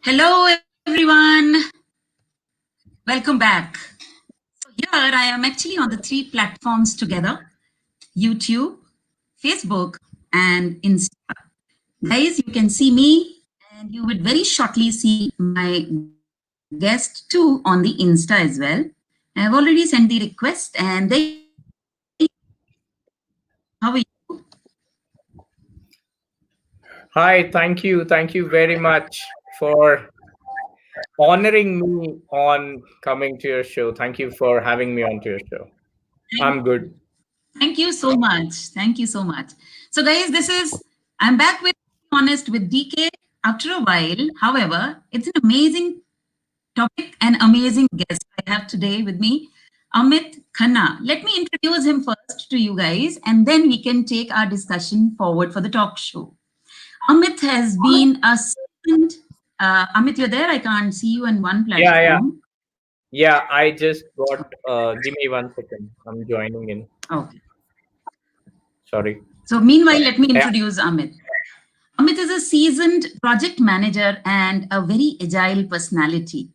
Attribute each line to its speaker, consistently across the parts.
Speaker 1: Hello, everyone. Welcome back. So, here I am actually on the three platforms together: YouTube, Facebook, and Insta. Guys, you can see me, and you would very shortly see my guest too on the Insta as well. I have already sent the request, and there you are. How are you?
Speaker 2: Hi, thank you. Thank you very much for honoring me on coming to your show. Thank you for having me onto your show. I'm good.
Speaker 1: Thank you so much. Thank you so much. So, guys, I'm back with Honest with DK after a while. However, it's an amazing topic and amazing guest I have today with me, Amit Khanna. Let me introduce him first to you guys, and then we can take our discussion forward for the talk show. Amit has been a seasoned, Amit, you're there? I can't see you on one
Speaker 2: Yeah, yeah.
Speaker 1: platform.
Speaker 2: Yeah, I just got give me 1 second. I'm joining in.
Speaker 1: Okay.
Speaker 2: Sorry.
Speaker 1: So, meanwhile, let me
Speaker 2: Yeah.
Speaker 1: introduce Amit. Amit is a seasoned project manager and a very agile personality.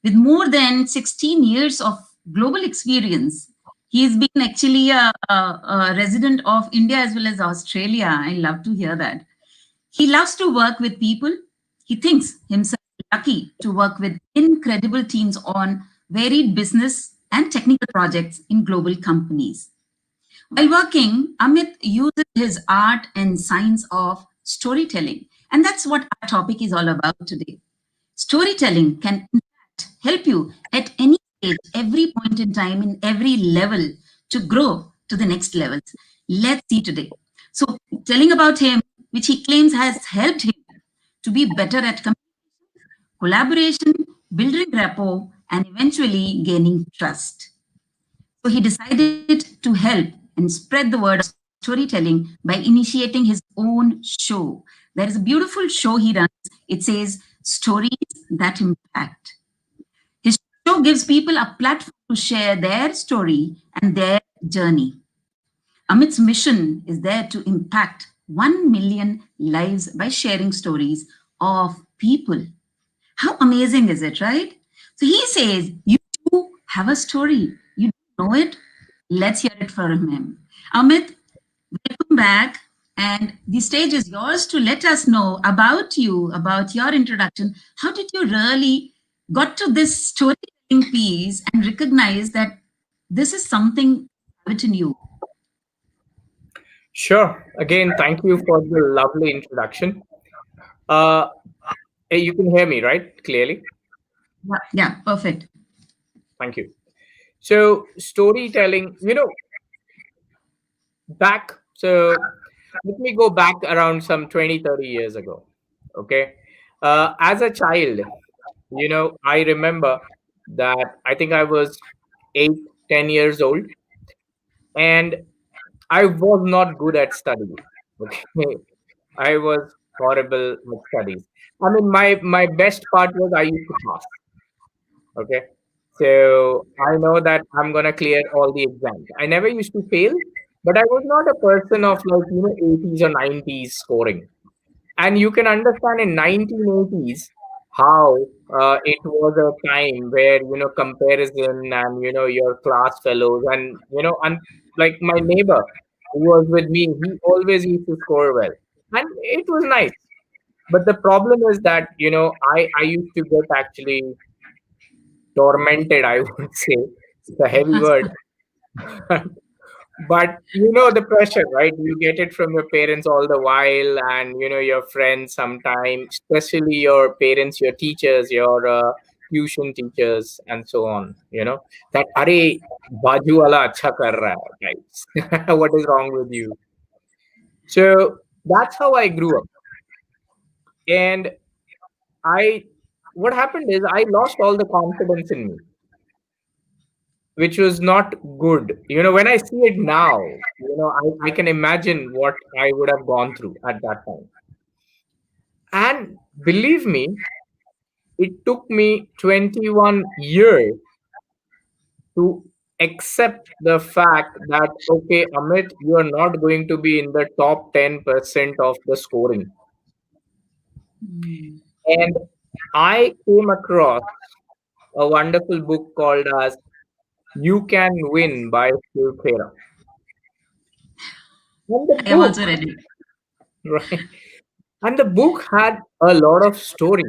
Speaker 1: With more than 16 years of global experience, he's been actually a resident of India as well as Australia. I love to hear that. He loves to work with people. He thinks himself lucky to work with incredible teams on varied business and technical projects in global companies. While working, Amit uses his art and science of storytelling. And that's what our topic is all about today. Storytelling can, in fact, help you at any stage, every point in time, in every level to grow to the next levels. Let's see today. So, telling about him, which he claims has helped him to be better at collaboration, building rapport, and eventually gaining trust. So he decided to help and spread the word of storytelling by initiating his own show. There is a beautiful show he runs. It says Stories That Impact. His show gives people a platform to share their story and their journey. Amit's mission is there to impact 1 million lives by sharing stories of people. How amazing is it, right? So he says, you too have a story. You know it? Let's hear it from him. Amit, welcome back. And the stage is yours to let us know about you, about your introduction. How did you really got to this storytelling piece and recognize that this is something written you?
Speaker 2: Sure. Again, thank you for the lovely introduction. Uh, you can hear me, right? Clearly.
Speaker 1: Yeah, perfect.
Speaker 2: Thank you. So, storytelling, back. So, let me go back around some 20, 30 years ago. Okay. As a child, I remember that I think I was 8, 10 years old, and I was not good at studies. Okay. I was horrible with studies. I mean, my best part was I used to pass. Okay. So I know that I'm gonna clear all the exams. I never used to fail, but I was not a person of like 80s or 90s scoring. And you can understand in 1980s how it was a time where comparison and your class fellows and like my neighbor who was with me, he always used to score well, and it was nice. But the problem is that I used to get actually tormented, I would say. It's a heavy word. But the pressure, right? You get it from your parents all the while, and your friends sometimes, especially your parents, your teachers, your tuition teachers, and so on. That are baju wala acha kar raha hai, guys. What is wrong with you? So that's how I grew up. And I what happened is I lost all the confidence in me, which was not good. When I see it now, I can imagine what I would have gone through at that time. And believe me, it took me 21 years to accept the fact that, okay, Amit, you are not going to be in the top 10% of the scoring.
Speaker 1: Mm.
Speaker 2: And I came across a wonderful book called as You Can Win by Shiv Khera. And the
Speaker 1: I am also
Speaker 2: book,
Speaker 1: ready.
Speaker 2: right? And the book had a lot of story.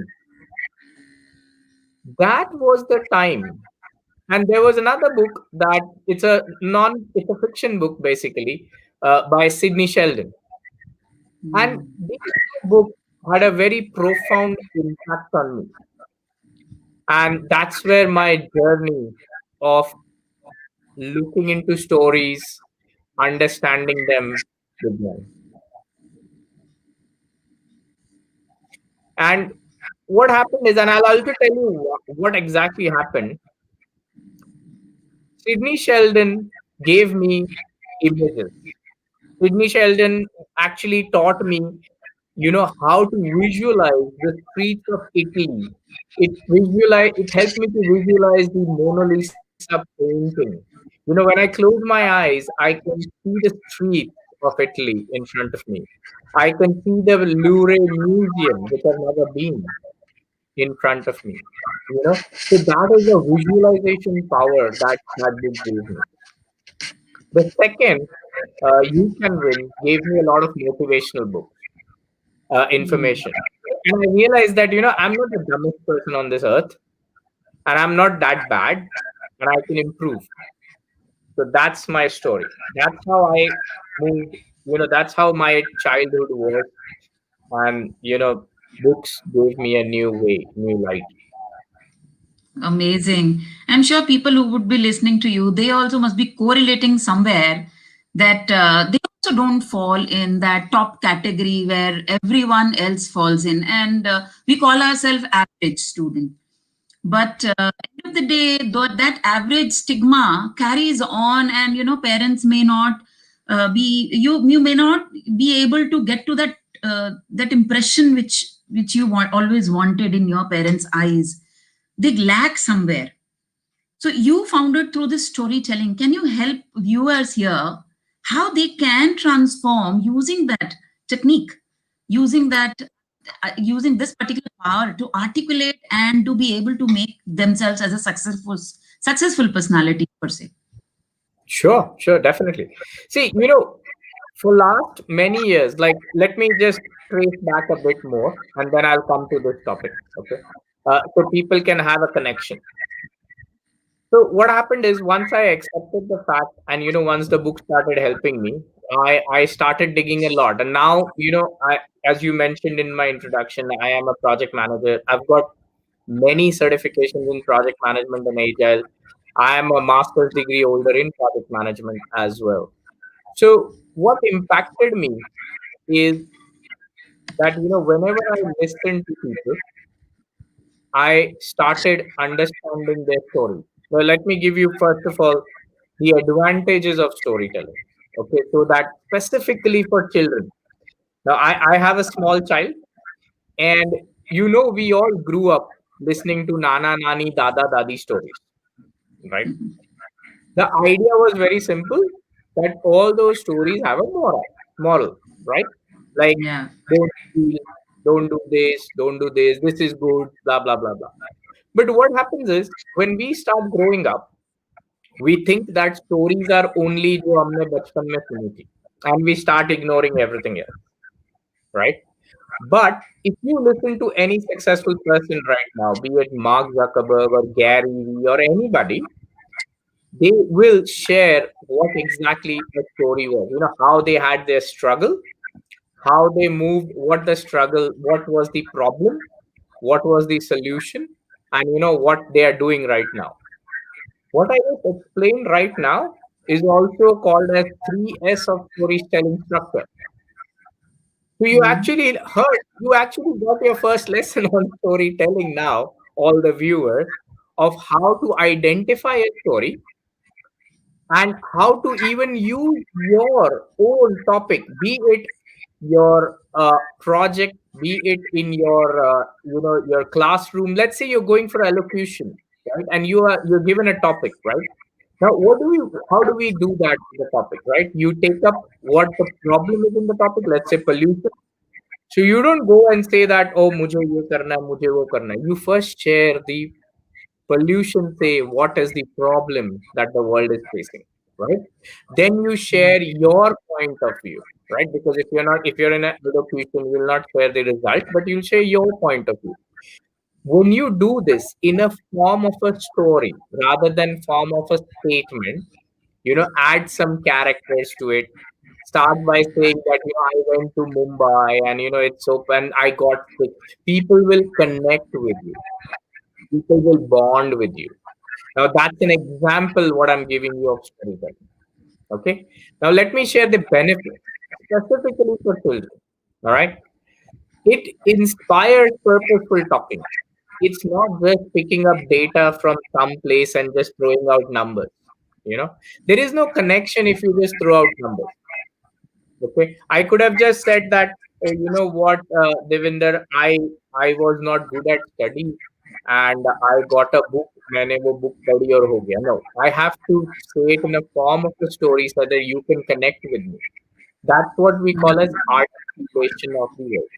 Speaker 2: That was the time. And there was another book that it's a fiction book basically, by Sidney Sheldon. And
Speaker 1: Mm.
Speaker 2: these two books had a very profound impact on me. And that's where my journey of looking into stories, understanding them began. And what happened is, and I'll also tell you what exactly happened. Sydney Sheldon gave me images. Sydney Sheldon actually taught me, how to visualize the streets of Italy. It helped me to visualize the Mona Lisa painting. When I close my eyes, I can see the streets of Italy in front of me. I can see the Louvre Museum, which I've never been, in front of me. So that is a visualization power that book gave me. The second, You Can Win, gave me a lot of motivational books,
Speaker 1: Mm.
Speaker 2: information. And I realized that, I'm not the dumbest person on this earth, and I'm not that bad, and I can improve. So that's my story. That's how I moved, that's how my childhood was. And, books gave me a new way, new light.
Speaker 1: Amazing. I'm sure people who would be listening to you, they also must be correlating somewhere that they also don't fall in that top category where everyone else falls in. And we call ourselves average student. But end of the day, though, that average stigma carries on, and parents may not you may not be able to get to that impression which you always wanted in your parents' eyes. They lack somewhere. So you found it through this storytelling. Can you help viewers here how they can transform using that technique, using using this particular power to articulate and to be able to make themselves as a successful personality per se?
Speaker 2: Sure, sure, definitely. See, for last many years, like let me just trace back a bit more, and then I'll come to this topic. Okay, so people can have a connection. So what happened is, once I accepted the fact, and once the book started helping me, I started digging a lot, and now I, as you mentioned in my introduction, I am a project manager. I've got many certifications in project management and agile. I am a master's degree holder in project management as well. So what impacted me is that whenever I listen to people, I started understanding their story. Well, let me give you first of all the advantages of storytelling. Okay, so that specifically for children. Now I have a small child, and we all grew up listening to Nana Nani Dada Dadi stories, right? The idea was very simple, that all those stories have a moral, right? Like,
Speaker 1: Yeah.
Speaker 2: don't steal, don't do this is good, blah, blah, blah, blah. But what happens is, when we start growing up, we think that stories are only जो हमने बचपन में सुनी थी, and we start ignoring everything else, right? But if you listen to any successful person right now, be it Mark Zuckerberg or Gary Vee or anybody, they will share what exactly the story was. How they had their struggle, how they moved, what the struggle, what was the problem, what was the solution, and what they are doing right now. What I just explained right now is also called as 3S of storytelling structure. So
Speaker 1: Mhm.
Speaker 2: you actually got your first lesson on storytelling now, all the viewers, of how to identify a story and how to even use your own topic, be it your project, be it in your your classroom. Let's say you're going for elocution, right? And you're given a topic, right? Now, how do we do that with the topic, right? You take up what the problem is in the topic. Let's say pollution. So you don't go and say that, oh, mujhe ye karna hai, mujhe wo karna hai. You first share the pollution, say what is the problem that the world is facing, right? Then you share your point of view, right? Because if you're in an education, you will not share the result, but you'll share your point of view. When you do this in a form of a story rather than form of a statement, add some characters to it. Start by saying that, I went to Mumbai and, it's open, I got sick. People will connect with you. People will bond with you. Now that's an example what I'm giving you of storytelling. Okay. Now let me share the benefits specifically for children. All right. It inspires purposeful talking. It's not just picking up data from some place and just throwing out numbers. There is no connection if you just throw out numbers. Okay, I could have just said that, you know what, Devinder, I was not good at study, and I got a book. मैंने वो book पढ़ी और हो गया. No, I have to say it in a form of a story so that you can connect with me. That's what we call as articulation of the word.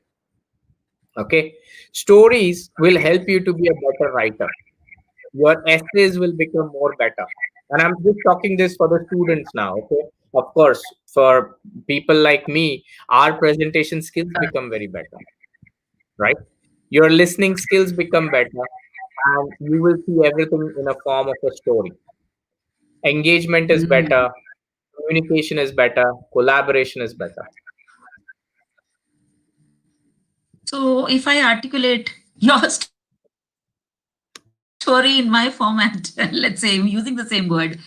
Speaker 2: Okay, stories will help you to be a better writer. Your essays will become more better. And I'm just talking this for the students now. Okay, of course, for people like me, our presentation skills become very better, right? Your listening skills become better, and you will see everything in a form of a story. Engagement is better,
Speaker 1: Mm.
Speaker 2: communication is better, collaboration is better.
Speaker 1: So if I articulate your story in my format, let's say I'm using the same word.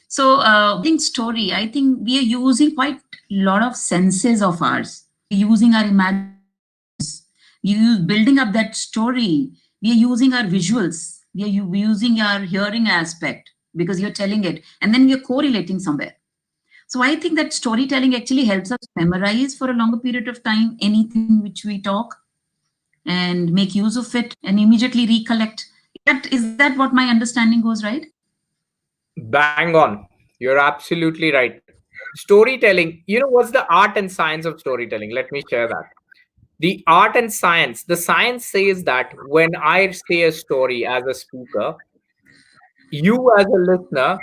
Speaker 1: So building story, I think we are using quite a lot of senses of ours. We are using our imaginations. We use building up that story. We are using our visuals. We're using our hearing aspect because you're telling it, and then we are correlating somewhere. So I think that storytelling actually helps us memorize for a longer period of time anything which we talk and make use of it and immediately recollect. Is that what my understanding goes right?
Speaker 2: Bang on. You're absolutely right. Storytelling, what's the art and science of storytelling? Let me share that. The art and science, the science says that when I say a story as a speaker, you as a listener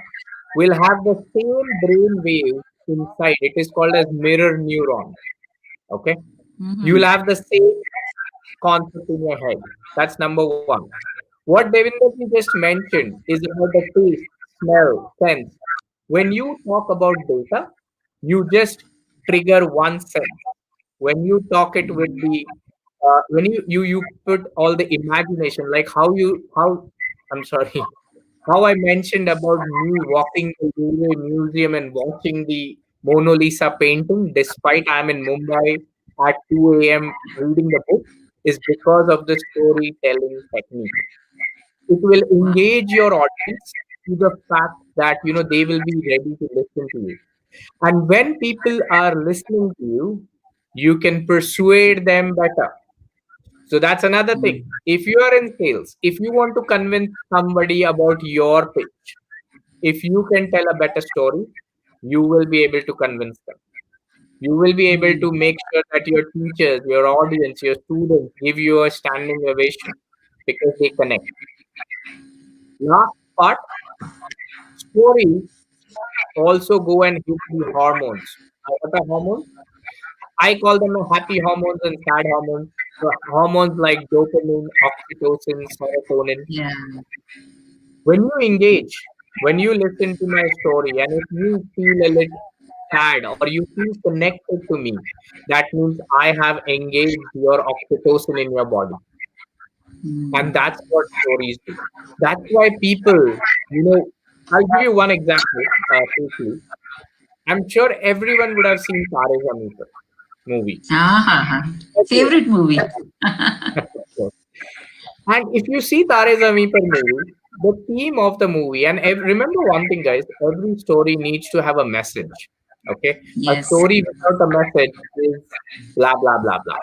Speaker 2: will have the same brain wave inside. It is called as mirror neuron. Okay. You will
Speaker 1: Mm-hmm.
Speaker 2: have the same concept in your head. That's number one. What Devinder just mentioned is about the taste, smell, sense. When you talk about data, you just trigger one sense. When you talk it with the when you put all the imagination, like how I'm sorry, how I mentioned about me walking to the museum and watching the Mona Lisa painting, despite I'm in Mumbai at 2 a.m. reading the book, is because of the storytelling technique. It will engage
Speaker 1: Wow.
Speaker 2: your audience to the fact that they will be ready to listen to you. And when people are listening to you, you can persuade them better. So that's another thing. If you are in sales, if you want to convince somebody about your pitch, if you can tell a better story, you will be able to convince them. You will be able to make sure that your teachers, your audience, your students give you a standing ovation because they connect. Last part, stories also go and hit the hormones. What are hormones? I call them happy hormones and sad hormones. So hormones like dopamine, oxytocin, serotonin.
Speaker 1: Yeah.
Speaker 2: When you engage, when you listen to my story, and if you feel a little sad or you feel connected to me, that means I have engaged your oxytocin in your body. And
Speaker 1: Mm.
Speaker 2: that's what stories do. That's why people, I'll give you one example quickly. I'm sure everyone would have seen Tare Zameen Par movies.
Speaker 1: Ah,
Speaker 2: Everyone.
Speaker 1: favorite movie.
Speaker 2: And if you see Tare Zameen Par movie, the theme of the movie, and remember one thing, guys, every story needs to have a message. Okay, a
Speaker 1: Yes.
Speaker 2: story without a message is blah blah blah blah.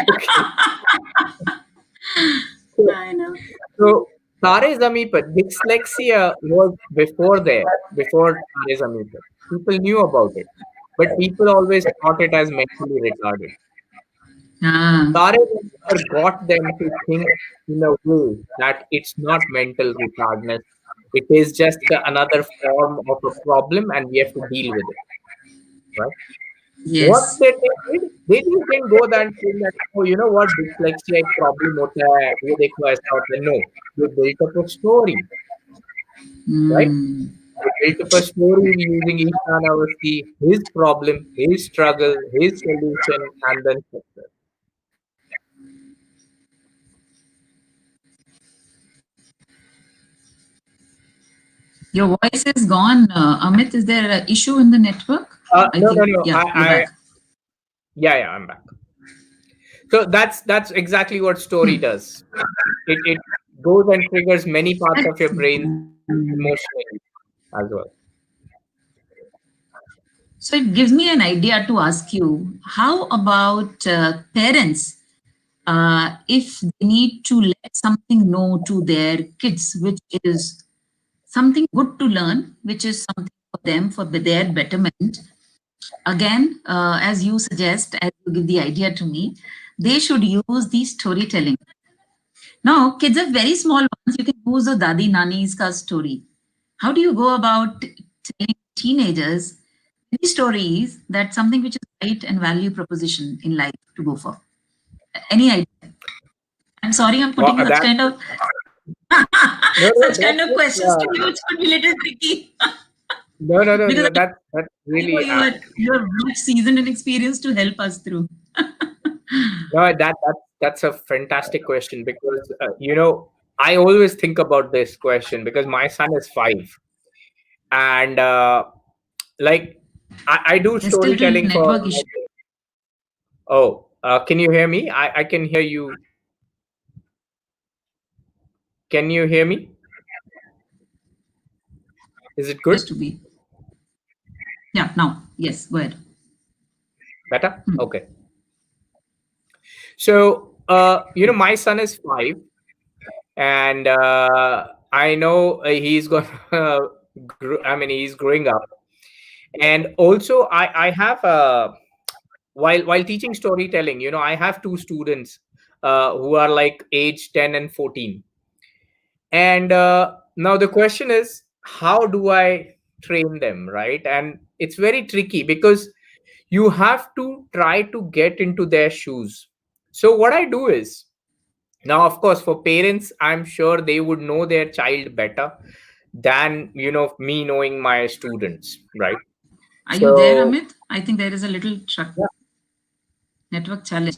Speaker 2: Okay, so,
Speaker 1: I know.
Speaker 2: so Tare Zameen Par, dyslexia was before Tare Zameen Par. People knew about it, but people always thought it as mentally retarded.
Speaker 1: Ah,
Speaker 2: Tare never got them to think in a way that it's not mental retardness. It is just another form of a problem, and we have to deal with it, right? What
Speaker 1: yes.
Speaker 2: they just didn't go there and think that, oh, you know what, dyslexia एक problem होता है, वो देखो ऐसा होता है. No, they built up a story, right?
Speaker 1: Hmm.
Speaker 2: They built up a story using Ishan Awasthi, his problem, his struggle, his solution, and then success.
Speaker 1: Your voice is gone, Amit. Is there an issue in the network? I
Speaker 2: No, no,
Speaker 1: think,
Speaker 2: no.
Speaker 1: yeah, you're back.
Speaker 2: Yeah, yeah, I'm back. So that's exactly what story
Speaker 1: Hmm.
Speaker 2: does. It goes and triggers many parts of
Speaker 1: That's,
Speaker 2: your brain
Speaker 1: hmm.
Speaker 2: emotionally as well.
Speaker 1: So it gives me an idea to ask you, how about parents, if they need to let something know to their kids, which is something good to learn, which is something for them for their betterment. Again, as you suggest, as you give the idea to me, they should use the storytelling. Now, kids are very small ones. You can use a Dadi Nani's ka story. How do you go about telling teenagers many stories that something which is right and value proposition in life to go for? Any idea? I'm sorry, I'm
Speaker 2: Well,
Speaker 1: putting such
Speaker 2: that
Speaker 1: kind of
Speaker 2: no, no,
Speaker 1: such kind of questions to you. It could be a little tricky because
Speaker 2: that's
Speaker 1: I know
Speaker 2: really
Speaker 1: you're much seasoned and experienced to help us through.
Speaker 2: no, that's a fantastic question because I always think about this question because my son is 5, and like I do
Speaker 1: There's still little
Speaker 2: storytelling for.
Speaker 1: network issue.
Speaker 2: Oh, can you hear me? I can hear you. Can you hear me? Is it good?
Speaker 1: Just to be. Yeah, now. Yes, go ahead.
Speaker 2: Better?
Speaker 1: Hmm.
Speaker 2: Okay. So, my son is 5, and I know he's going. I mean, he's growing up, and also I have while teaching storytelling, I have two students who are like age 10 and 14, and now the question is, how do I train them, right? And it's very tricky because you have to try to get into their shoes. So what I do is, now of course for parents, I'm sure they would know their child better than me knowing my students, right?
Speaker 1: Are you there,
Speaker 2: So
Speaker 1: Amit? I think there is a little
Speaker 2: yeah,
Speaker 1: network challenge.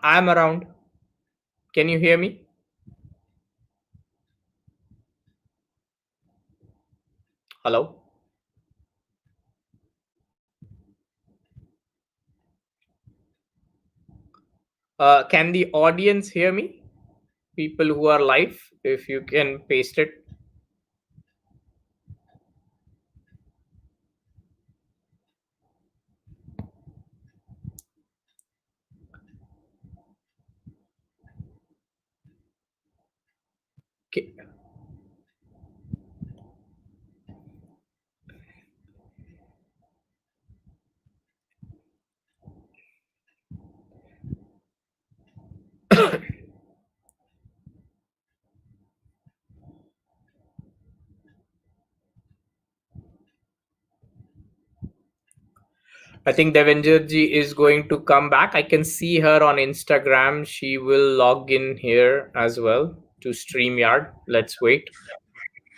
Speaker 2: I'm around. Can you hear me? Hello? Can the audience hear me? People who are live, if you can paste it. Okay. I think Devengerji is going to come back. I can see her on Instagram. She will log in here as well to StreamYard. Let's wait.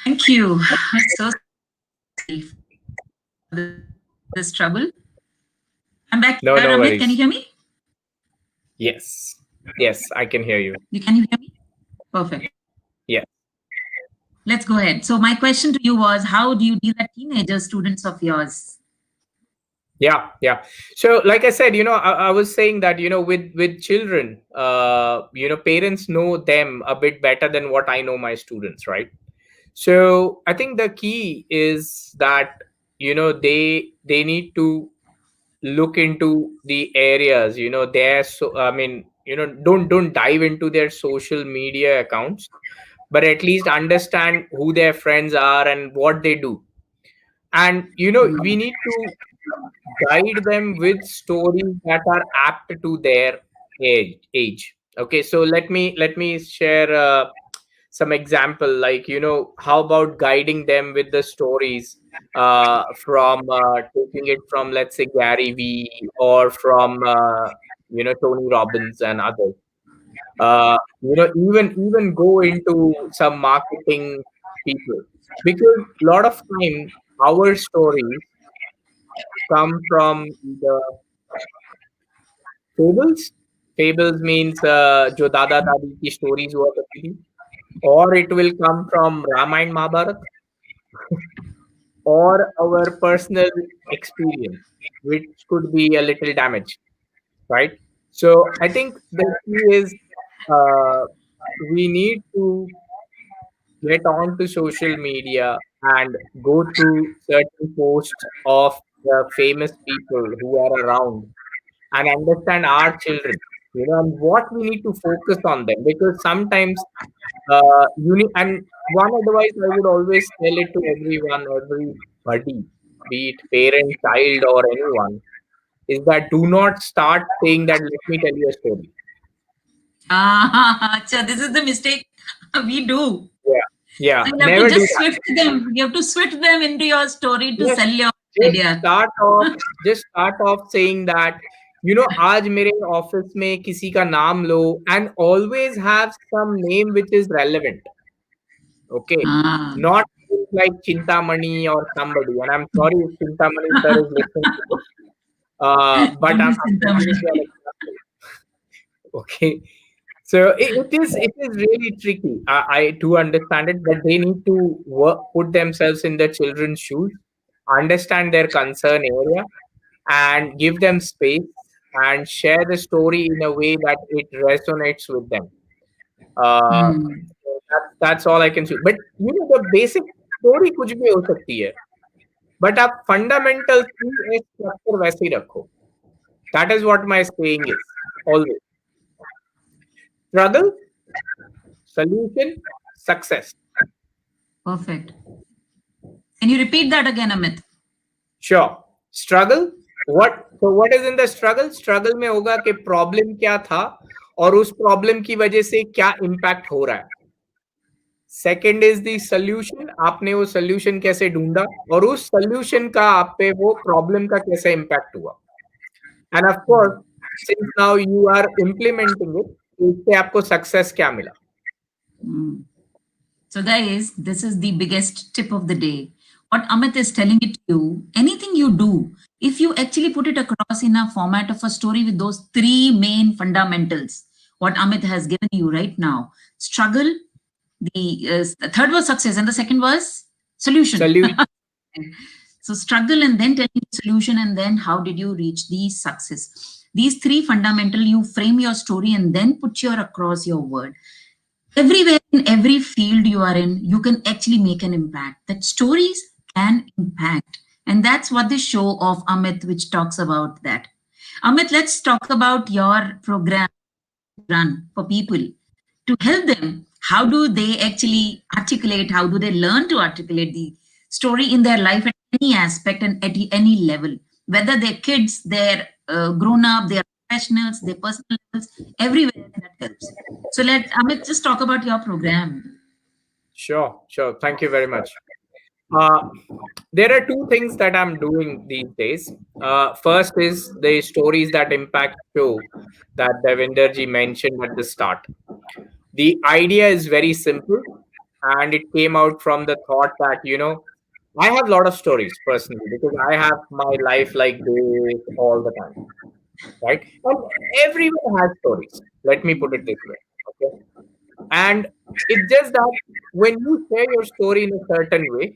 Speaker 1: Thank you. It's so sorry for this trouble. I'm back
Speaker 2: No,
Speaker 1: here,
Speaker 2: no
Speaker 1: Amit. Can you
Speaker 2: worries.
Speaker 1: hear me?
Speaker 2: Yes. Yes, I can hear you.
Speaker 1: Can you hear me? Perfect.
Speaker 2: Yeah.
Speaker 1: Let's go ahead. So my question to you was, how do you deal with teenager students of yours?
Speaker 2: Yeah, yeah. So, like I said, I was saying that with children, parents know them a bit better than what I know my students, right? So, I think the key is that they need to look into the areas, their so I mean, don't dive into their social media accounts, but at least understand who their friends are and what they do. And we need to guide them with stories that are apt to their age. Okay, so let me share some example, like, how about guiding them with the stories from taking it from, let's say, Gary V, or from Tony Robbins and others. Even go into some marketing people, because a lot of time our stories come from the fables. Fables means जो दादा दादी की stories हुआ करती थी, or it will come from Ramayana Mahabharata, or our personal experience, which could be a little damaged, right? So I think the key is, uh, we need to get on to social media and go through certain posts of the famous people who are around, and understand our children, and what we need to focus on them. Because sometimes you need, and one advice I would always tell it to everyone, everybody, be it parent, child, or anyone, is that do not start saying that, let me tell you a story.
Speaker 1: Ah, so this is the mistake we do.
Speaker 2: Yeah. Yeah,
Speaker 1: So you have to
Speaker 2: never do
Speaker 1: just
Speaker 2: that.
Speaker 1: swift them. You have to swift them into your story to
Speaker 2: Yes,
Speaker 1: sell your
Speaker 2: just
Speaker 1: idea.
Speaker 2: start off, saying that, आज मेरे office में किसी का नाम लो, and always have some name which is relevant. Okay,
Speaker 1: Ah.
Speaker 2: not like Chintamani or somebody. And I'm sorry if Chintamani sir is listening to this, but
Speaker 1: Don't
Speaker 2: I'm,
Speaker 1: be
Speaker 2: I'm just giving you an
Speaker 1: sentimental.
Speaker 2: example. Okay, so it is really tricky. I do understand it, but they need to put themselves in the children's shoes, understand their concern area, and give them space, and share the story in a way that it resonates with them. Uh,
Speaker 1: Hmm.
Speaker 2: that's all I can say. But the basic story कुछ भी हो सकती है, but आप fundamental थी एक structure वैसे ही रखो. That is what my saying is always. Struggle, solution, success.
Speaker 1: Perfect. Can you repeat that again, Amit?
Speaker 2: Sure. Struggle. What is in the struggle? Struggle में होगा कि problem क्या था, और उस problem की वजह से क्या impact हो रहा है. सेकेंड इज द सोल्यूशन, आपने वो सोल्यूशन कैसे ढूंढा, और उस सोल्यूशन का आप पे वो प्रॉब्लम का कैसे इम्पैक्ट हुआ. And of course, since now you are implementing it, इससे आपको सक्सेस क्या मिला.
Speaker 1: Hmm. So, guys, this is the biggest tip of the day. What Amit is telling it to you, anything you do, if you actually put it across in a format of a story with those three main fundamentals, what Amit has given you right now, struggle, the third was success, and the second was solution.
Speaker 2: Solution.
Speaker 1: So, struggle and then tell me the solution, and then how did you reach the success? These three fundamental, you frame your story and then put your across your word. Everywhere in every field you are in, you can actually make an impact. That stories can impact. And that's what the show of Amit, which talks about that. Amit, let's talk about your program run for people to help them. How do they actually articulate? How do they learn to articulate the story in their life at any aspect and at any level? Whether they're kids, they're grown up, they're professionals, they're personal levels, everywhere that helps. So let Amit just talk about your program.
Speaker 2: Sure. Thank you very much. uh, there are two things that I'm doing these days. First is the stories that impact show that Devinder ji mentioned at the start. The idea is very simple, and it came out from the thought that, I have a lot of stories personally, because I have my life like this all the time, right? And everyone has stories. Let me put it this way, okay? And it's just that when you share your story in a certain way,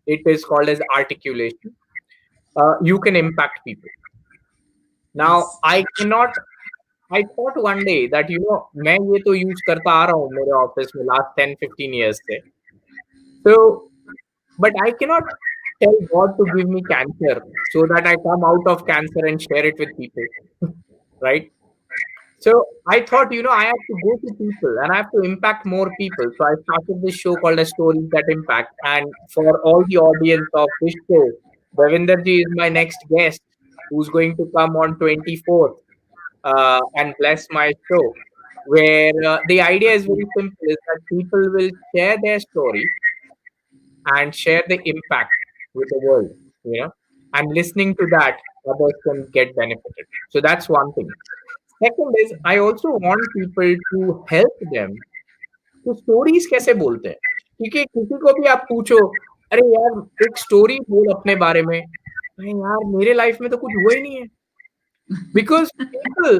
Speaker 2: it is called as articulation. You can impact people. Now,
Speaker 1: Yes.
Speaker 2: I cannot. I thought one day that, मैं ये तो use करता आ रहा हूँ मेरे office में last 10-15 years से. So, but I cannot tell God to give me cancer so that I come out of cancer and share it with people, right? So I thought, I have to go to people and I have to impact more people. So I started this show called as Stories That Impact. And for all the audience of this show, Devinder ji is my next guest who's going to come on 24th and bless my show. Where the idea is very simple is that people will share their story and share the impact with the world, you know, and listening to that, others can get benefited. So that's one thing. Second is, I also want people to help them तो stories कैसे बोलते हैं क्योंकि किसी को भी आप पूछो अरे यार एक स्टोरी बोल अपने बारे में अरे यार मेरे लाइफ में तो कुछ हुआ ही नहीं है because people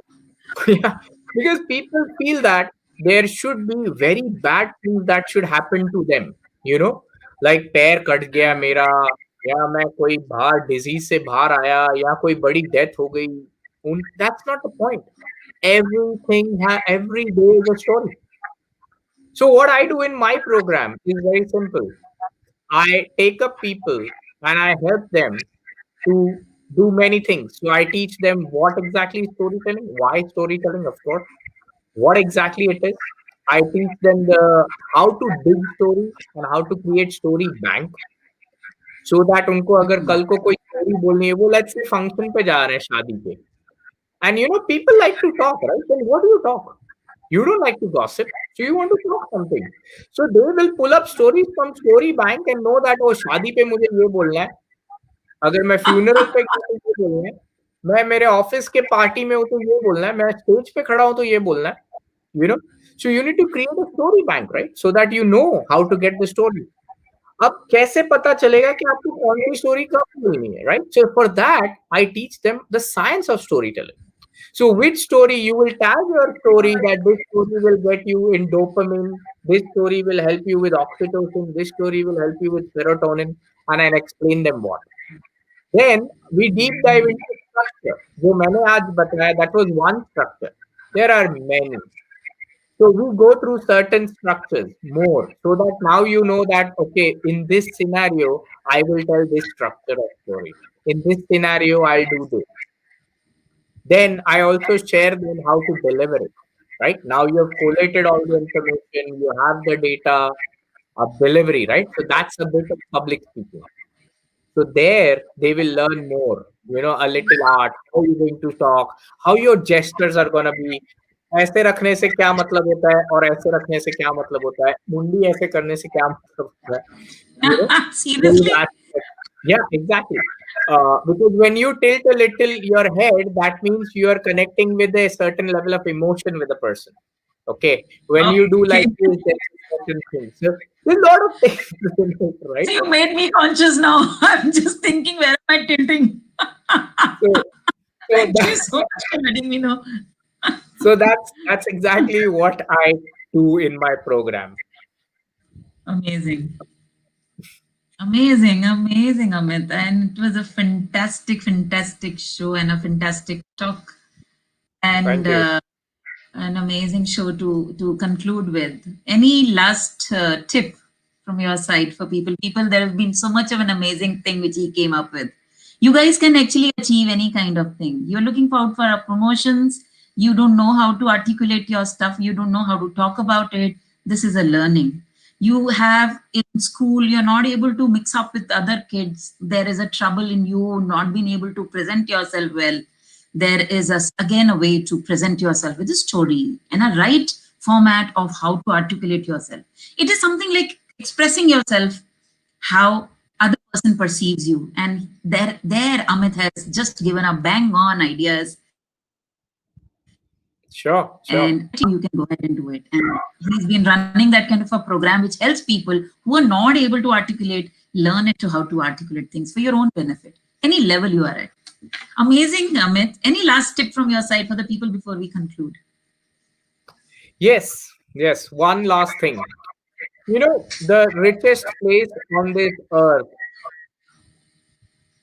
Speaker 2: yeah, because people feel that there should be very bad things that should happen to them, you know, like पैर कट गया मेरा या मैं कोई बाहर डिजीज से बाहर आया या कोई बड़ी डेथ हो गई उन that's not the point. Every day is a story. So what I do in my program is very simple. I take up people and I help them to do many things. So I teach them what exactly is storytelling, why storytelling, of course, what exactly it is. I teach them the how to dig stories and how to create story bank so that उनको अगर कल को कोई story बोलनी है वो let's say function पे जा रहे हैं शादी पे and you know people like to talk right then what do you talk you don't like to gossip so you want to talk something so they will pull up stories from story bank and know that oh शादी पे मुझे ये बोलना है अगर मैं funeral पे गया तो ये बोलना है मैं मेरे ऑफिस के पार्टी में हूँ तो ये बोलना है मैं स्टेज पे खड़ा हूँ तो ये बोलना है you know so you need to create a story bank right so that you know how to get the story अब कैसे पता चलेगा कि आपको कौन सी स्टोरी कब बोलनी है right so for that I teach them the science of story telling. So which story you will tag your story that this story will get you in dopamine, this story will help you with oxytocin, this story will help you with serotonin, and I'll explain them what. Then we deep dive into structure. जो मैंने आज बताया that was one structure. There are many. So we go through certain structures more so that now you know that okay, in this scenario, I will tell this structure of story. In this scenario, I'll do this. Then I also share them how to deliver it. Right now, you have collated all the information, you have the data of delivery, right? So that's a bit of public speaking. So there they will learn more, you know, a little art, how you're going to talk, how your gestures are gonna be. ऐसे रखने से क्या मतलब होता है और ऐसे रखने से क्या मतलब होता है मुंडी ऐसे करने से क्या मतलब होता है you know those
Speaker 1: Seriously?
Speaker 2: aspects. Yeah, exactly. Because when you tilt a little your head, that means you are connecting with a certain level of emotion with a person. Okay. When you do
Speaker 1: Okay.
Speaker 2: like this, there is certain things. So there's a lot of things in it, right?
Speaker 1: So you made me conscious now. I'm just thinking, where am I tilting?
Speaker 2: So so
Speaker 1: Thank you
Speaker 2: that
Speaker 1: so much for letting me know.
Speaker 2: so that's exactly what I do in my program.
Speaker 1: Amazing. Amazing, amazing, Amit. And it was a fantastic, fantastic show and a fantastic talk. And
Speaker 2: Thank you.
Speaker 1: an amazing show to conclude with. Any last tip from your side for people? People, there has been so much of an amazing thing which he came up with. You guys can actually achieve any kind of thing. You're looking forward for promotions. You don't know how to articulate your stuff. You don't know how to talk about it. This is a learning. You have in school, you're not able to mix up with other kids. There is a trouble in you not being able to present yourself well. There is again a way to present yourself with a story and a right format of how to articulate yourself. It is something like expressing yourself how other person perceives you, and there Amit has just given a bang on ideas, and
Speaker 2: Sure,
Speaker 1: how you
Speaker 2: sure.
Speaker 1: can go ahead and do it. And he's been running that kind of a program which helps people who are not able to articulate learn it to how to articulate things for your own benefit, any level you are at. Amazing, Amit. Any last tip from your side for the people before we conclude?
Speaker 2: Yes, yes. One last thing. You know, the richest place on this earth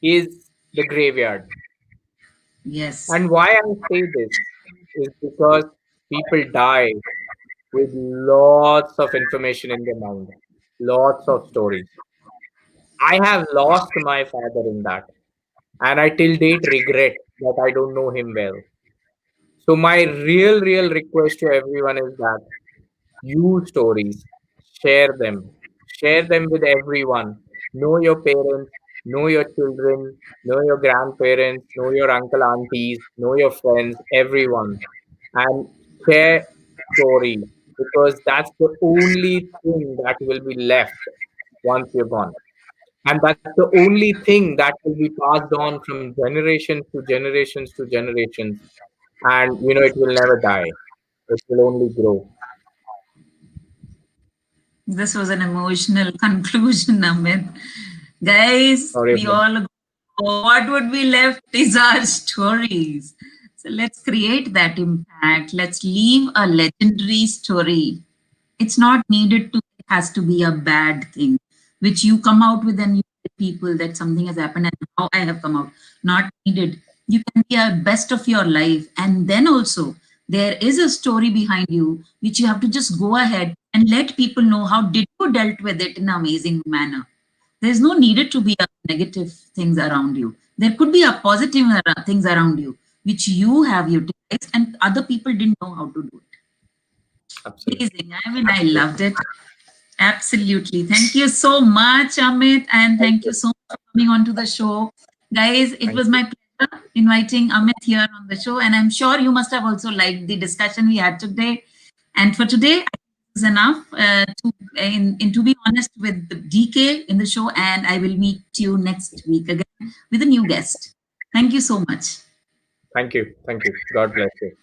Speaker 2: is the graveyard.
Speaker 1: Yes.
Speaker 2: And why I say this is because people die with lots of information in their mind, lots of stories. I have lost my father in that, and I till date regret that I don't know him well. So, my real request to everyone is that use stories, share them with everyone. Know your parents, know your children, know your grandparents, know your uncle, aunties, know your friends, everyone, and share stories, because that's the only thing that will be left once you're gone. And that's the only thing that will be passed on from generations to generations to generations. And, it will never die. It will only grow.
Speaker 1: This was an emotional conclusion, Amit. Guys,
Speaker 2: Sorry
Speaker 1: we
Speaker 2: about
Speaker 1: all what would be left is our stories. So let's create that impact. Let's leave a legendary story. It's not needed to, it has to be a bad thing, which you come out with and you tell people that something has happened and how I have come out. Not needed. You can be a best of your life. And then also, there is a story behind you, which you have to just go ahead and let people know how did you dealt with it in an amazing manner. There's no needed to be a negative things around you. There could be a positive things around you, which you have utilized and other people didn't know how to do it.
Speaker 2: absolutely.
Speaker 1: Amazing. I mean, I loved
Speaker 2: Absolutely.
Speaker 1: it. Absolutely. Thank you so much, Amit, and
Speaker 2: Thank
Speaker 1: thank you
Speaker 2: you.
Speaker 1: so much for coming on to the show. Guys, it
Speaker 2: Thank
Speaker 1: was
Speaker 2: you.
Speaker 1: my pleasure inviting Amit here on the show, and I'm sure you must have also liked the discussion we had today. And for today, I think this is enough to be honest with the DK in the show, and I will meet you next week again with a new guest. Thank you so much.
Speaker 2: Thank you. Thank you. God bless you.